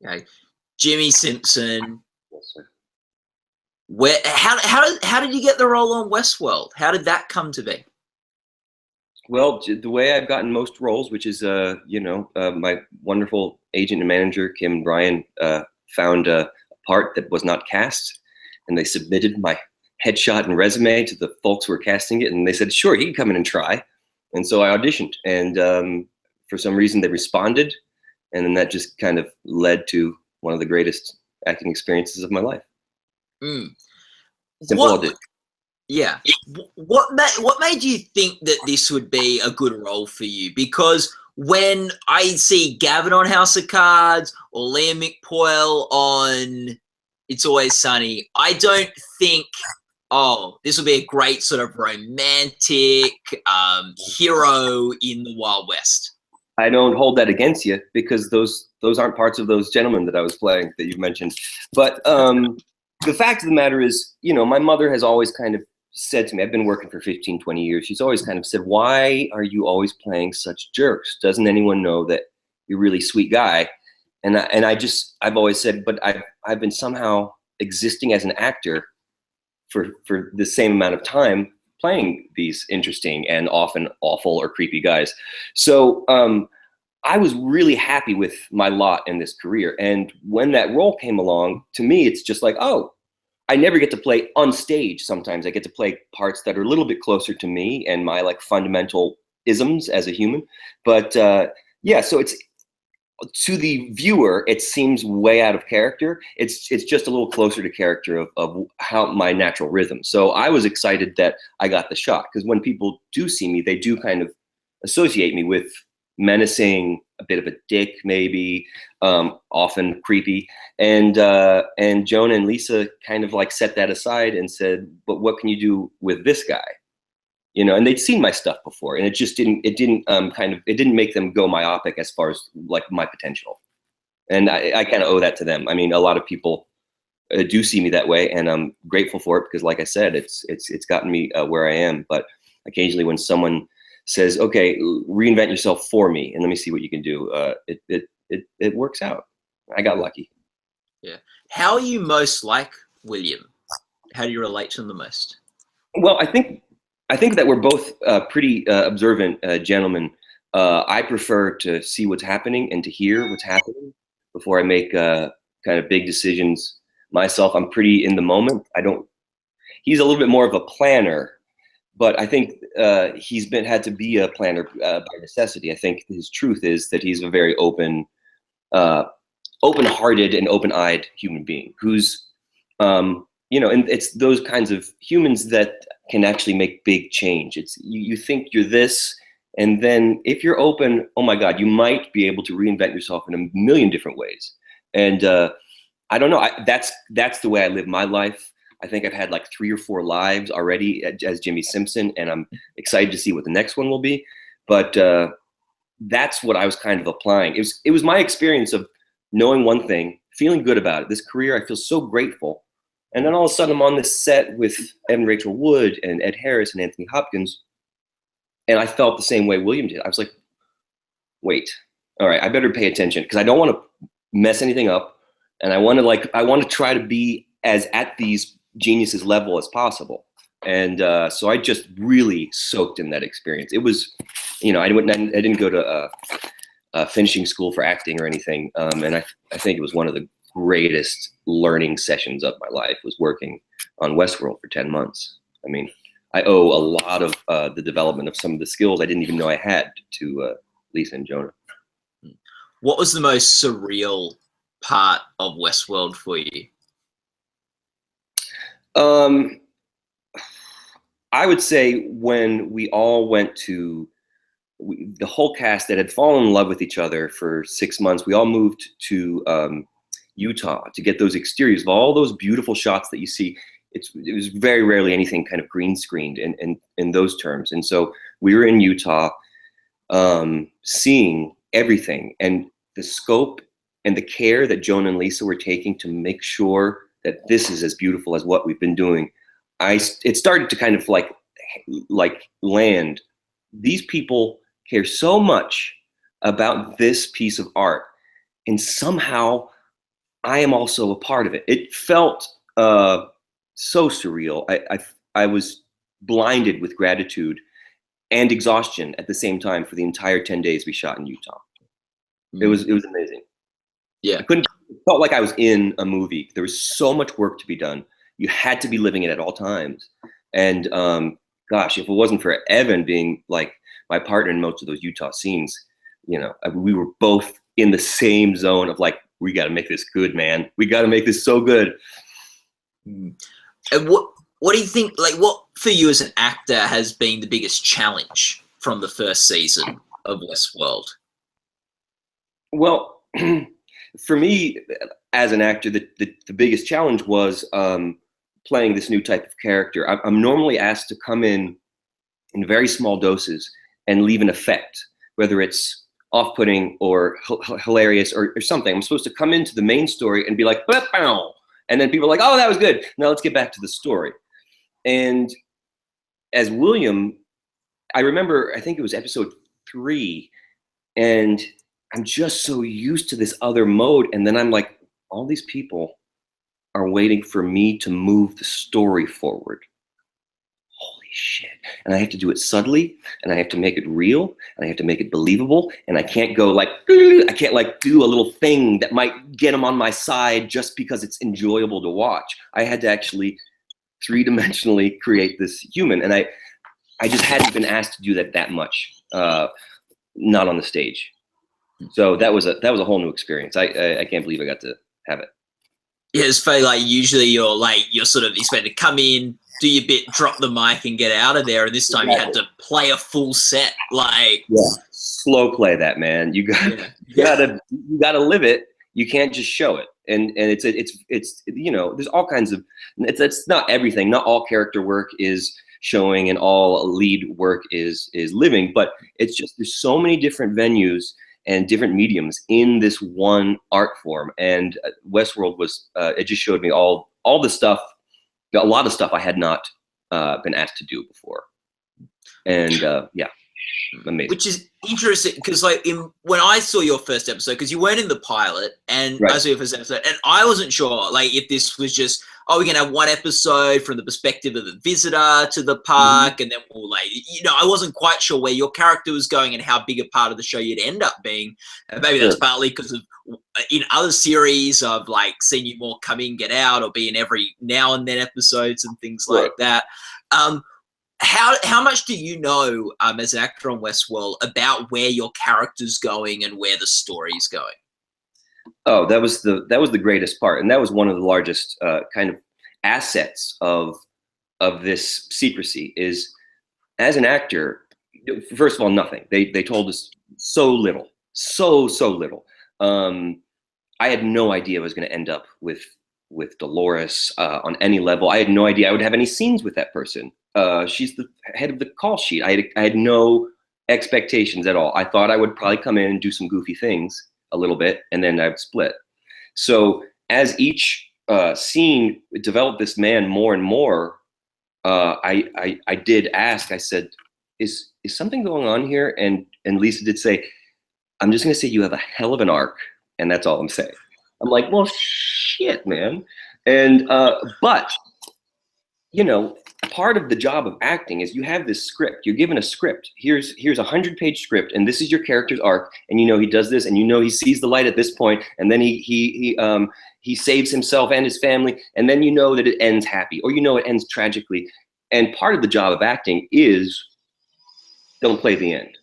Okay. Jimmi Simpson. Yes, sir. How did you get the role on Westworld? How did that come to be? Well, the way I've gotten most roles, which is, my wonderful agent and manager, Kim and Brian, found a part that was not cast, and they submitted my headshot and resume to the folks who were casting it, and they said, sure, he can come in and try. And so I auditioned, and for some reason they responded, and then that just kind of led to one of the greatest acting experiences of my life. Mm. Simple audition. Yeah. What made you think that this would be a good role for you? Because when I see Gavin on House of Cards or Liam McPoyle on It's Always Sunny, I don't think, oh, this will be a great sort of romantic hero in the Wild West. I don't hold that against you, because those aren't parts of those gentlemen that I was playing that you've mentioned. But the fact of the matter is, my mother has always kind of said to me, I've been working for 15, 20 years. She's always kind of said, why are you always playing such jerks? Doesn't anyone know that you're a really sweet guy? And I've always said, but I've been somehow existing as an actor for the same amount of time, playing these interesting and often awful or creepy guys. So I was really happy with my lot in this career. And when that role came along, to me, it's just like, oh, I never get to play on stage. Sometimes I get to play parts that are a little bit closer to me and my like fundamental isms as a human. But yeah, so it's, to the viewer, it seems way out of character. It's just a little closer to character of how my natural rhythm. So I was excited that I got the shot, because when people do see me, they do kind of associate me with menacing, a bit of a dick, maybe, often creepy. And Jonah and Lisa kind of like set that aside and said, but what can you do with this guy? And they'd seen my stuff before, and it didn't make them go myopic as far as like my potential. And I kind of owe that to them. I mean, a lot of people do see me that way, and I'm grateful for it, because like I said, it's gotten me where I am. But occasionally when someone says, okay, reinvent yourself for me and let me see what you can do, it works out. I got lucky. Yeah. How are you most like William? How do you relate to him the most? Well, I think that we're both pretty observant gentlemen. I prefer to see what's happening and to hear what's happening before I make kind of big decisions myself. I'm pretty in the moment. He's a little bit more of a planner, but I think he's had to be a planner by necessity. I think his truth is that he's a very open-hearted and open-eyed human being who's, and it's those kinds of humans that can actually make big change. It's you think you're this, and then if you're open, oh my God, you might be able to reinvent yourself in a million different ways. And I don't know. That's the way I live my life. I think I've had like 3 or 4 lives already as Jimmi Simpson, and I'm excited to see what the next one will be. But that's what I was kind of applying. It was my experience of knowing one thing, feeling good about it. This career, I feel so grateful. And then all of a sudden I'm on this set with Evan Rachel Wood and Ed Harris and Anthony Hopkins. And I felt the same way William did. I was like, wait, all right, I better pay attention, because I don't want to mess anything up. And I want to try to be as at these geniuses level as possible. And so I just really soaked in that experience. It was, I didn't go to finishing school for acting or anything. And I think it was one of the greatest learning sessions of my life, was working on Westworld for 10 months. I mean, I owe a lot of the development of some of the skills I didn't even know I had to Lisa and Jonah. What was the most surreal part of Westworld for you? I would say when we all went to, the whole cast that had fallen in love with each other for 6 months, we all moved to Utah to get those exteriors of all those beautiful shots that you see. It was very rarely anything kind of green screened in those terms. And so we were in Utah, seeing everything, and the scope and the care that Jonah and Lisa were taking to make sure that this is as beautiful as what we've been doing. It started to kind of like land. These people care so much about this piece of art, and somehow I am also a part of it. It felt so surreal. I was blinded with gratitude and exhaustion at the same time for the entire 10 days we shot in Utah. It was amazing. Yeah. It felt like I was in a movie. There was so much work to be done. You had to be living it at all times. And gosh, if it wasn't for Evan being like my partner in most of those Utah scenes, you know, we were both in the same zone of like, we got to make this good, man. We got to make this so good. And what do you think, like, what for you as an actor has been the biggest challenge from the first season of Westworld? Well, for me as an actor, the biggest challenge was playing this new type of character. I'm normally asked to come in very small doses and leave an effect, whether it's off-putting or hilarious or something. I'm supposed to come into the main story and be like, "Bow," and then people are like, "Oh, that was good. Now let's get back to the story." And as William, I remember, I think it was episode 3, and I'm just so used to this other mode. And then I'm like, all these people are waiting for me to move the story forward. Holy shit. And I have to do it subtly, and I have to make it real, and I have to make it believable. And I can't go like, I can't like do a little thing that might get them on my side just because it's enjoyable to watch. I had to actually 3-dimensionally create this human. And I just hadn't been asked to do that much, not on the stage. So that was a whole new experience. I can't believe I got to have it. Yeah, it's funny, like usually you're sort of expected to come in, do your bit, drop the mic and get out of there. And this time you had to play a full set. Like, slow play that, man. You gotta live it. You can't just show it. And it's you know, there's all kinds of, it's not everything. Not all character work is showing and all lead work is living, but it's just, there's so many different venues and different mediums in this one art form. And Westworld was, it just showed me all the stuff, a lot of stuff I had not been asked to do before. And yeah, amazing. Which is interesting because like when I saw your first episode, because you weren't in the pilot, and I saw your first episode, and I wasn't sure like if this was just, oh, we're gonna have one episode from the perspective of the visitor to the park, and then we'll like, you know, I wasn't quite sure where your character was going and how big a part of the show you'd end up being. And maybe that's partly because of in other series I've like seen you more come in, get out, or be in every now and then episodes and things like that. How much do you know as an actor on Westworld about where your character's going and where the story's going? Oh, that was the greatest part, and that was one of the largest kind of assets of this secrecy. Is as an actor, first of all, nothing. They told us so little, so little. I had no idea I was going to end up with Dolores on any level. I had no idea I would have any scenes with that person. She's the head of the call sheet. I had no expectations at all. I thought I would probably come in and do some goofy things a little bit, and then I'd split. So as each scene developed this man more and more, I did ask. I said, "Is something going on here?" And Lisa did say, "I'm just going to say you have a hell of an arc, and that's all I'm saying." I'm like, "Well, shit, man." And but you know, part of the job of acting is you have this script. You're given a script. Here's a 100-page script, and this is your character's arc. And you know he does this, and you know he sees the light at this point, and then he saves himself and his family, and then you know that it ends happy, or you know it ends tragically. And part of the job of acting is don't play the end.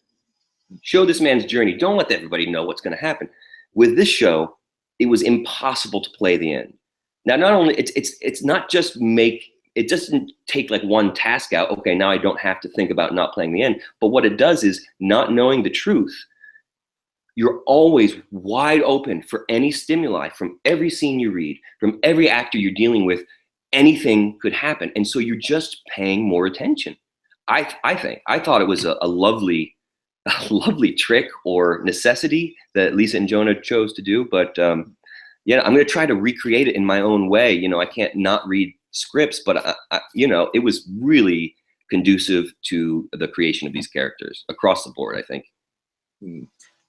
Show this man's journey. Don't let everybody know what's going to happen. With this show, it was impossible to play the end. Now, not only it's not just it doesn't take like one task out. Okay, now I don't have to think about not playing the end. But what it does is, not knowing the truth, you're always wide open for any stimuli from every scene you read, from every actor you're dealing with. Anything could happen. And so you're just paying more attention. I thought it was a lovely trick or necessity that Lisa and Jonah chose to do. But yeah, I'm going to try to recreate it in my own way. You know, I can't not read scripts, but you know, it was really conducive to the creation of these characters across the board, I think.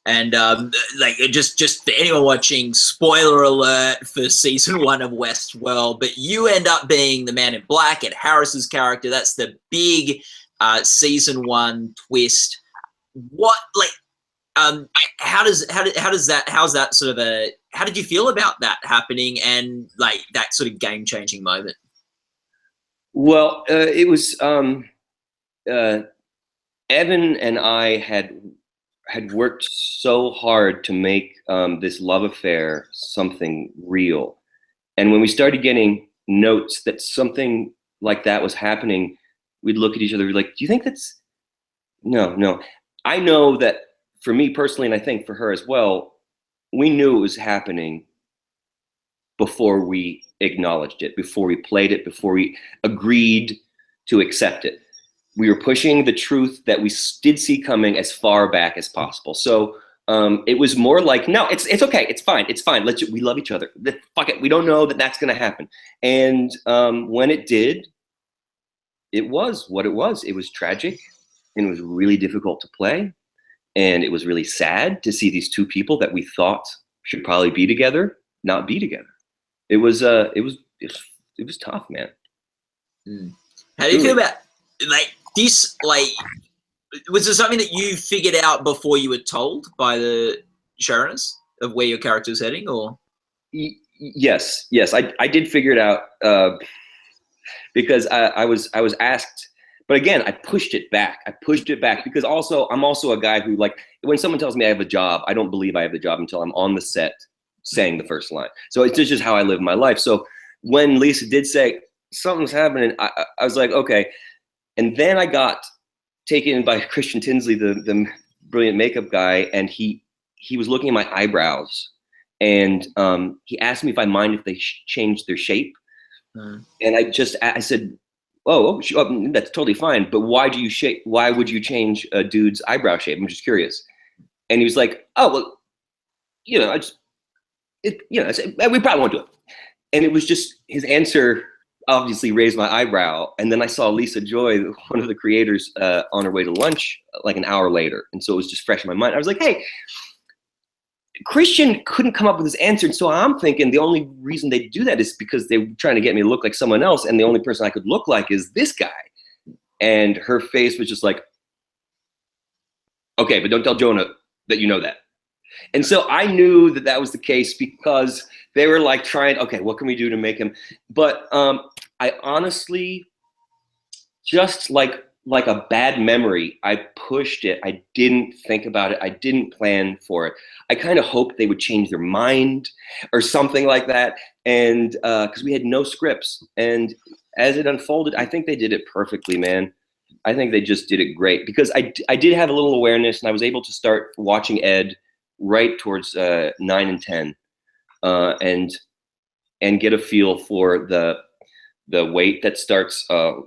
And like just for anyone watching, spoiler alert for season 1 of Westworld, but you end up being the Man in Black, Ed Harris's character. That's the big season 1 twist. What how's that sort of how did you feel about that happening and like that sort of game-changing moment? Well, it was Evan and I had worked so hard to make this love affair something real. And when we started getting notes that something like that was happening, we'd look at each other like, do you think that's, no. I know that for me personally, and I think for her as well, we knew it was happening before we acknowledged it, before we played it, before we agreed to accept it. We were pushing the truth that we did see coming as far back as possible. So it was more like, no, it's okay, it's fine. We love each other. Fuck it, we don't know that that's gonna happen. And when it did, it was what it was. It was tragic, and it was really difficult to play. And it was really sad to see these two people that we thought should probably be together, not be together. It was tough, man. How do you feel about like this? Like, was there something that you figured out before you were told by the showrunners of where your character was heading, or? Yes, I did figure it out because I was asked, but again, I pushed it back because I'm also a guy who, like, when someone tells me I have a job, I don't believe I have the job until I'm on the set saying the first line. So it's just how I live my life. So when Lisa did say something's happening, I was like, okay. And then I got taken in by Christian Tinsley, the brilliant makeup guy, and he was looking at my eyebrows, and he asked me if I mind if they changed their shape. And I said, oh, that's totally fine, but why would you change a dude's eyebrow shape? I'm just curious. And he was like, oh, well, we probably won't do it. And it was just, his answer obviously raised my eyebrow. And then I saw Lisa Joy, one of the creators, on her way to lunch like an hour later. And so it was just fresh in my mind. I was like, hey, Christian couldn't come up with his answer. And so I'm thinking the only reason they do that is because they were trying to get me to look like someone else. And the only person I could look like is this guy. And her face was just like, okay, but don't tell Jonah that you know that. And so I knew that that was the case because they were like trying, okay, what can we do to make him? But I honestly, just like a bad memory, I pushed it. I didn't think about it. I didn't plan for it. I kind of hoped they would change their mind or something like that. And because we had no scripts. And as it unfolded, I think they did it perfectly, man. I think they just did it great because I did have a little awareness, and I was able to start watching Ed right towards 9 and 10 and get a feel for the weight that starts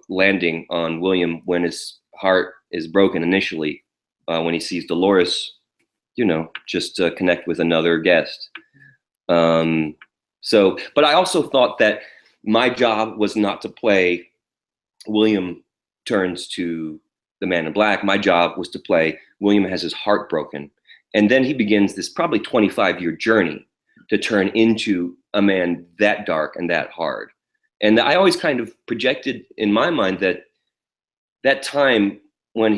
landing on William when his heart is broken initially, when he sees Dolores, just connect with another guest. But I also thought that my job was not to play William turns to the Man in Black. My job was to play William has his heart broken. And then he begins this probably 25-year journey to turn into a man that dark and that hard. And I always kind of projected in my mind that time when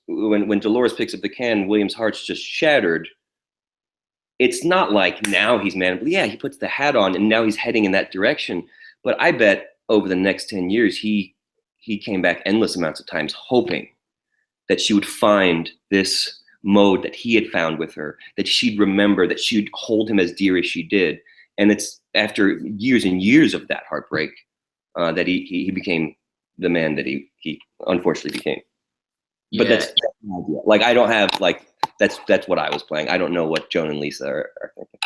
when Dolores picks up the can, William's heart's just shattered. It's not like now he's man, yeah, he puts the hat on and now he's heading in that direction. But I bet over the next 10 years, he came back endless amounts of times hoping that she would find this mode that he had found with her, that she'd remember, that she'd hold him as dear as she did. And it's after years and years of that heartbreak that he became the man that he unfortunately became. Yeah. But that's my idea. Like, I don't have, like, that's what I was playing. I don't know what Joan and Lisa are thinking.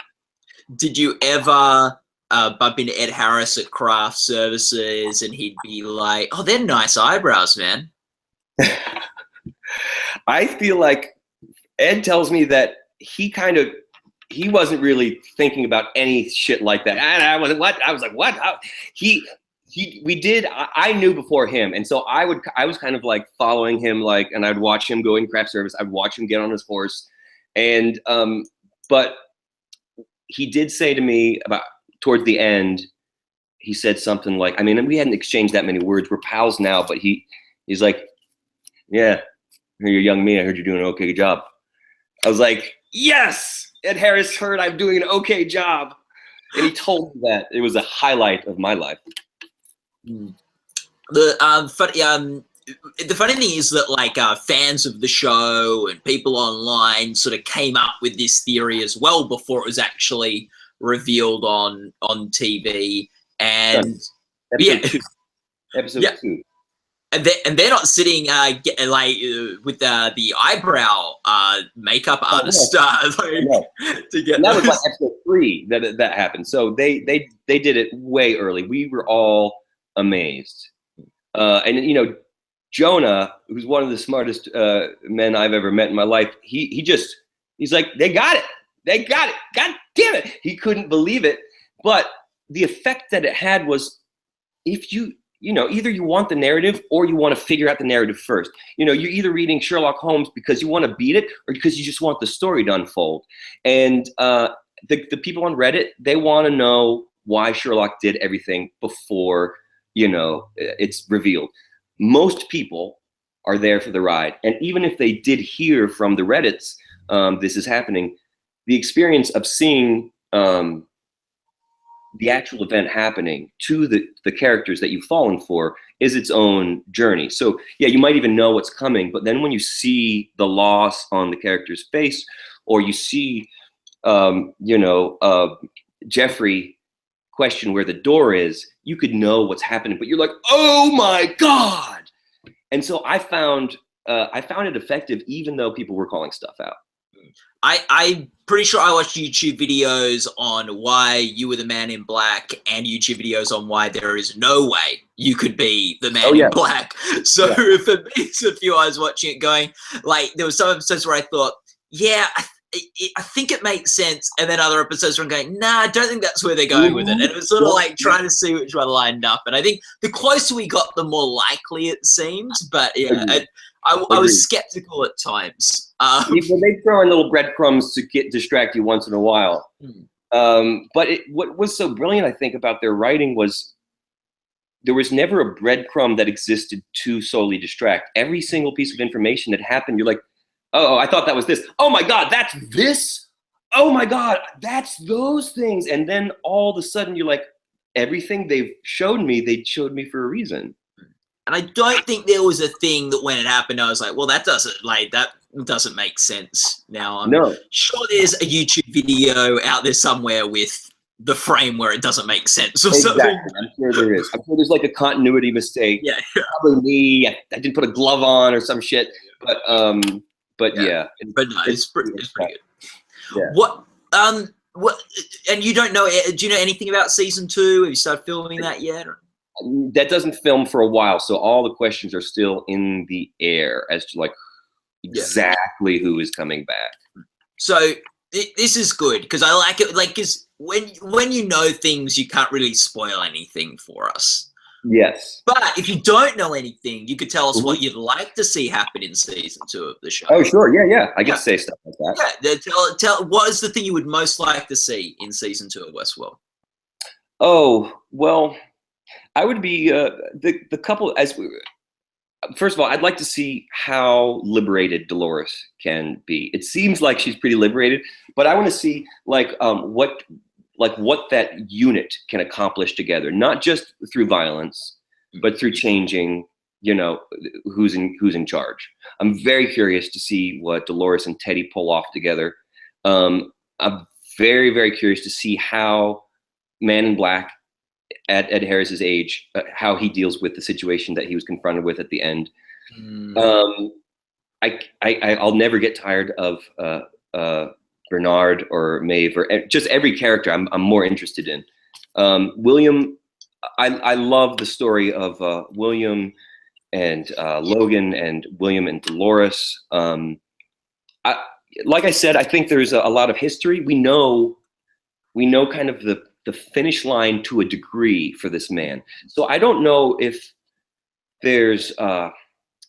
Did you ever bump into Ed Harris at craft services and he'd be like, oh, they're nice eyebrows, man? I feel like Ed tells me that he wasn't really thinking about any shit like that. And I was like, what? I knew before him. And so I was kind of like following him, like, and I'd watch him go in craft service. I'd watch him get on his horse. And but he did say to me about towards the end, he said something like, I mean, we hadn't exchanged that many words. We're pals now, but he's like, yeah, you're young me. I heard you're doing an okay job. I was like, yes, Ed Harris heard I'm doing an okay job. And he told me that. It was a highlight of my life. The funny thing is that like fans of the show and people online sort of came up with this theory as well before it was actually revealed on TV. And Episode 2. And they're not sitting with the eyebrow makeup artist to get. And that was like episode 3 that happened. So they did it way early. We were all amazed. And you know, Jonah, who's one of the smartest men I've ever met in my life, he's like, they got it. God damn it. He couldn't believe it. But the effect that it had was, if you know, either you want the narrative or you want to figure out the narrative first. You know, you're either reading Sherlock Holmes because you want to beat it or because you just want the story to unfold. And the people on Reddit, they want to know why Sherlock did everything before, you know, it's revealed. Most people are there for the ride. And even if they did hear from the Reddits, this is happening, the experience of seeing the actual event happening to the characters that you've fallen for is its own journey. So yeah, you might even know what's coming, but then when you see the loss on the character's face, or you see, Jeffrey question where the door is, you could know what's happening, but you're like, oh my God. And so I found it effective, even though people were calling stuff out. I'm pretty sure I watched YouTube videos on why you were the Man in Black and YouTube videos on why there is no way you could be the Man in Black. So for me, it's a few hours watching it going, like, there was some episodes where I thought, yeah, I think it makes sense. And then other episodes where I'm going, nah, I don't think that's where they're going with it. And it was sort of like trying to see which one lined up. And I think the closer we got, the more likely it seemed. But yeah, I was skeptical at times. They throw in little breadcrumbs to distract you once in a while. But what was so brilliant, I think, about their writing was there was never a breadcrumb that existed to solely distract. Every single piece of information that happened, you're like, oh, I thought that was this. Oh my God, that's this. Oh my God, that's those things. And then all of a sudden you're like, everything they showed me for a reason. And I don't think there was a thing that when it happened, I was like, well, that doesn't make sense. Now I'm sure there's a YouTube video out there somewhere with the frame where it doesn't make sense or something. I'm sure there is. I'm sure there's like a continuity mistake. Yeah. Probably me. I didn't put a glove on or some shit. But yeah. But no, it's pretty good. Yeah. What and you don't know, do you know anything about season 2? Have you started filming that yet? That doesn't film for a while, so all the questions are still in the air as to like exactly who is coming back. So this is good because I like it, like, because when you know things, you can't really spoil anything for us. Yes. But if you don't know anything, you could tell us what you'd like to see happen in season 2 of the show. Oh, sure. Yeah. I can say stuff like that. Yeah. Tell what is the thing you would most like to see in season 2 of Westworld? Oh, well, I would be the couple first of all, I'd like to see how liberated Dolores can be. It seems like she's pretty liberated, but I want to see what that unit can accomplish together, not just through violence, but through changing, you know, who's in charge. I'm very curious to see what Dolores and Teddy pull off together. I'm very, very curious to see how Man in Black at Ed Harris's age, how he deals with the situation that he was confronted with at the end. I'll never get tired of Bernard or Maeve or just every character I'm more interested in. William, I love the story of William and Logan and William and Dolores. Like I said, I think there's a lot of history. We know kind of the finish line to a degree for this man. So I don't know if there's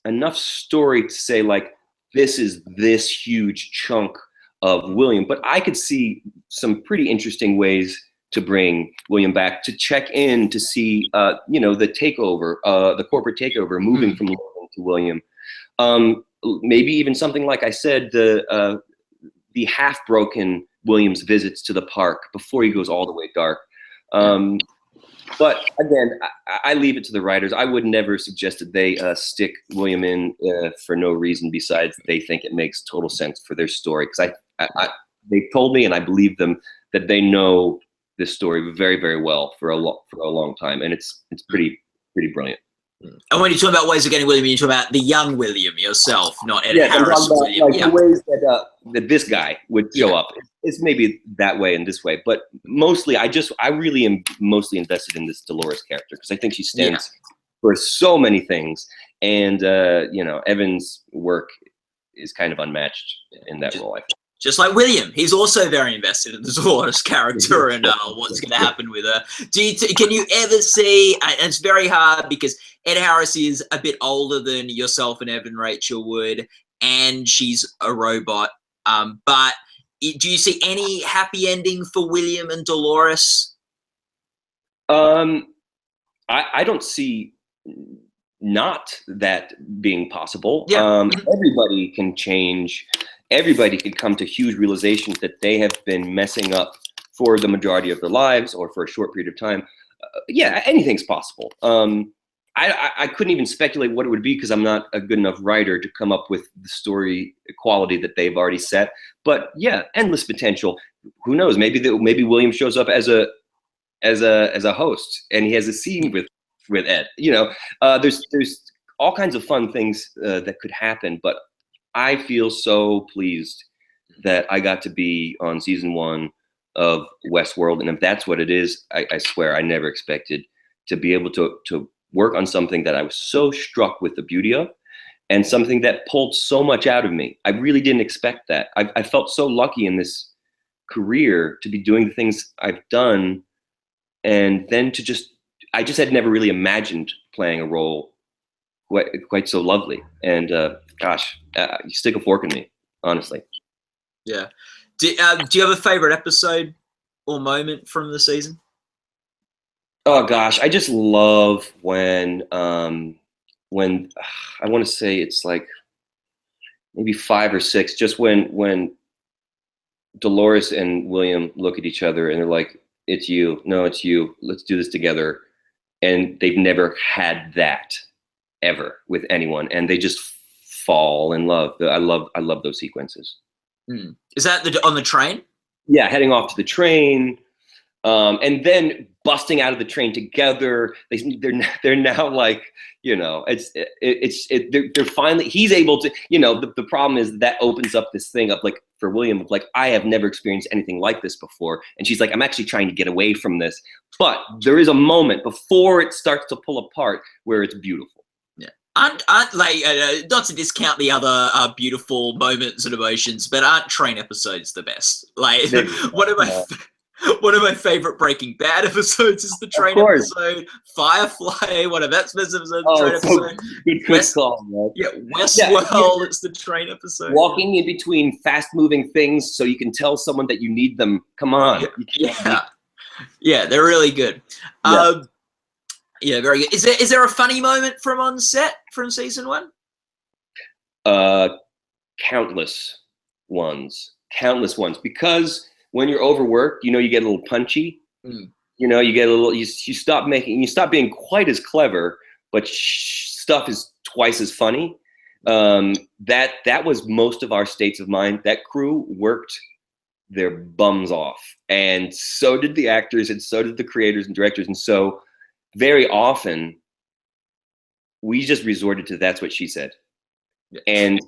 enough story to say like, this is this huge chunk of William, but I could see some pretty interesting ways to bring William back, to check in, to see, you know, the takeover, the corporate takeover, moving from Logan to William. Maybe even something like I said, the half-broken William's visits to the park before he goes all the way dark. But again, I leave it to the writers. I would never suggest that they stick William in for no reason besides they think it makes total sense for their story. Because they told me, and I believe them, that they know this story very, very well for a long time, and it's pretty brilliant. And when you talk about ways of getting William, you talk about the young William yourself, not Ed Harris about, William. Like, the ways that this guy would show up. It's maybe that way and this way, but mostly I really am mostly invested in this Dolores character because I think she stands for so many things, and you know, Evan's work is kind of unmatched in that role, I think. Just like William, he's also very invested in the Dolores character and what's going to happen with her. Can you ever see, and it's very hard because Ed Harris is a bit older than yourself and Evan Rachel Wood, and she's a robot, but do you see any happy ending for William and Dolores? I don't see not that being possible. Everybody can change. Everybody can come to huge realizations that they have been messing up for the majority of their lives or for a short period of time. Yeah, anything's possible. I couldn't even speculate what it would be because I'm not a good enough writer to come up with the story quality that they've already set. But yeah, endless potential. Who knows? Maybe William shows up as a host and he has a scene with Ed. You know, there's all kinds of fun things that could happen. But I feel so pleased that I got to be on season 1 of Westworld, and if that's what it is, I swear I never expected to be able to work on something that I was so struck with the beauty of, and something that pulled so much out of me. I really didn't expect that. I felt so lucky in this career to be doing the things I've done, and then I just had never really imagined playing a role quite so lovely. And gosh, you stick a fork in me, honestly. Yeah. Do you have a favorite episode or moment from the season? Oh gosh, I just love when I want to say it's like maybe 5 or 6, just when Dolores and William look at each other and they're like, "It's you. No, it's you. Let's do this together." And they've never had that ever with anyone, and they just fall in love. I love those sequences. Is that on the train? Yeah, heading off to the train, and then busting out of the train together. They're now like, you know, they're finally, he's able to, you know, the problem is that opens up this thing up, like for William, of like, I have never experienced anything like this before, and she's like, I'm actually trying to get away from this, but there is a moment before it starts to pull apart where it's beautiful. Aren't like, not to discount the other beautiful moments and emotions, but aren't train episodes the best? Like one of my favorite Breaking Bad episodes is the train episode. Firefly, one of that's best episodes, the train episode. Good call, man. Yeah, Westworld, it's the train episode. Walking in between fast-moving things so you can tell someone that you need them. Come on. Yeah, they're really good. Yeah, very good. Is there a funny moment from on set from season 1? Countless ones. Because when you're overworked, you know, you get a little punchy. You know, you get a little. You stop being quite as clever, but stuff is twice as funny. That was most of our states of mind. That crew worked their bums off, and so did the actors, and so did the creators and directors, and so. Very often, we just resorted to "that's what she said," and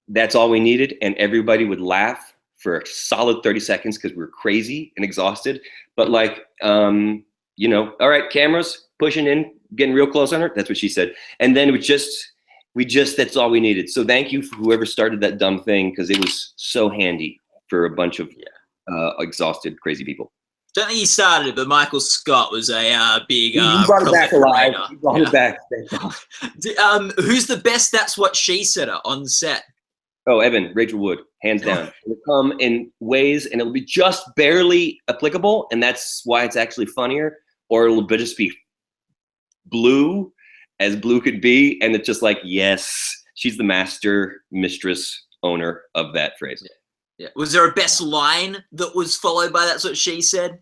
that's all we needed. And everybody would laugh for a solid 30 seconds because we were crazy and exhausted. But like, you know, all right, cameras pushing in, getting real close on her. That's what she said. And then we just that's all we needed. So thank you for whoever started that dumb thing because it was so handy for a bunch of exhausted, crazy people. Don't think he started it, but Michael Scott was a big. He brought it back alive. He brought it back. Who's the best "That's What She Said" on set? Oh, Evan, Rachel Wood, hands down. It'll come in ways, and it'll be just barely applicable, and that's why it's actually funnier. Or it'll just be blue, as blue could be, and it's just like, yes, she's the master, mistress, owner of that phrase. Yeah. Was there a best line that was followed by that's what she said?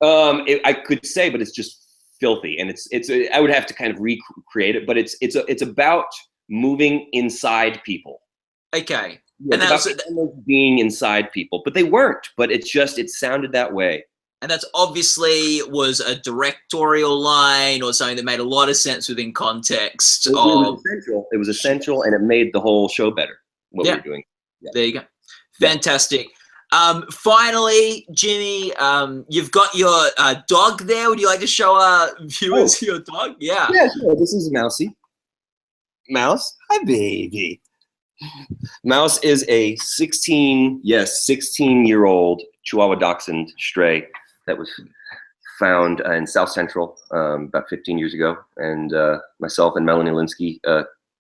I could say, but it's just filthy, and it's I would have to kind of recreate it, but it's about moving inside people. Okay. Yeah, and that's being inside people, but they weren't. But it sounded that way. And that's obviously was a directorial line or something that made a lot of sense within context. It was essential. It was essential, and it made the whole show better. What we were doing. Yeah. There you go. Fantastic. Finally, Jimmy, you've got your dog there. Would you like to show our viewers your dog? Yeah. Yeah, sure. This is Mousy. Mouse. Hi, baby. Mouse is a 16-year-old Chihuahua Dachshund stray that was found in South Central about 15 years ago. And myself and Melanie Linsky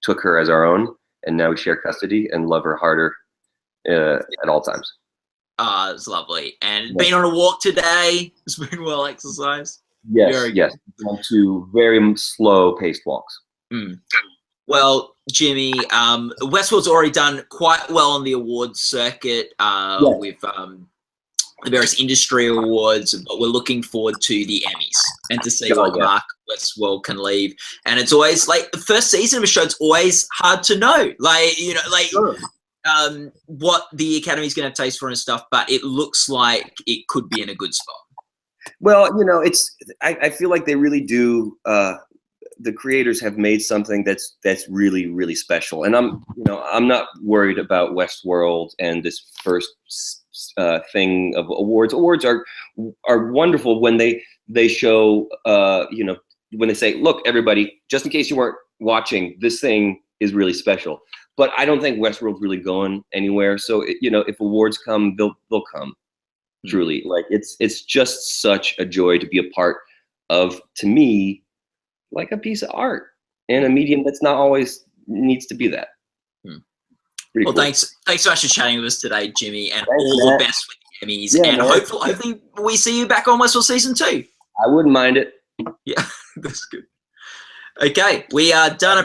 took her as our own, and now we share custody and love her harder at all times. It's lovely. And been on a walk today. It's been well exercised. Yes, yes. Gone to very slow-paced walks. Mm. Well, Jimmy, Westworld's already done quite well on the awards circuit with the various industry awards, but we're looking forward to the Emmys and to see what mark Westworld can leave. And it's always like the first season of a show, it's always hard to know, like, you know, like what the Academy's going to taste for and stuff, but it looks like it could be in a good spot. Well, you know, I feel like they really do. The creators have made something that's really, really special. And I'm not worried about Westworld and this first thing of awards. Awards are wonderful when they show, when they say, look, everybody, just in case you weren't watching, this thing is really special. But I don't think Westworld's really going anywhere. So, if awards come, they'll come. Mm-hmm. Truly. Like, it's just such a joy to be a part of, to me, like a piece of art and a medium that's not always needs to be that. Well, cool. Thanks so much for chatting with us today, Jimmy, and all the best with the Emmys. Yeah, and hopefully we see you back on Westworld season 2. I wouldn't mind it. Yeah, that's good. Okay, we are done.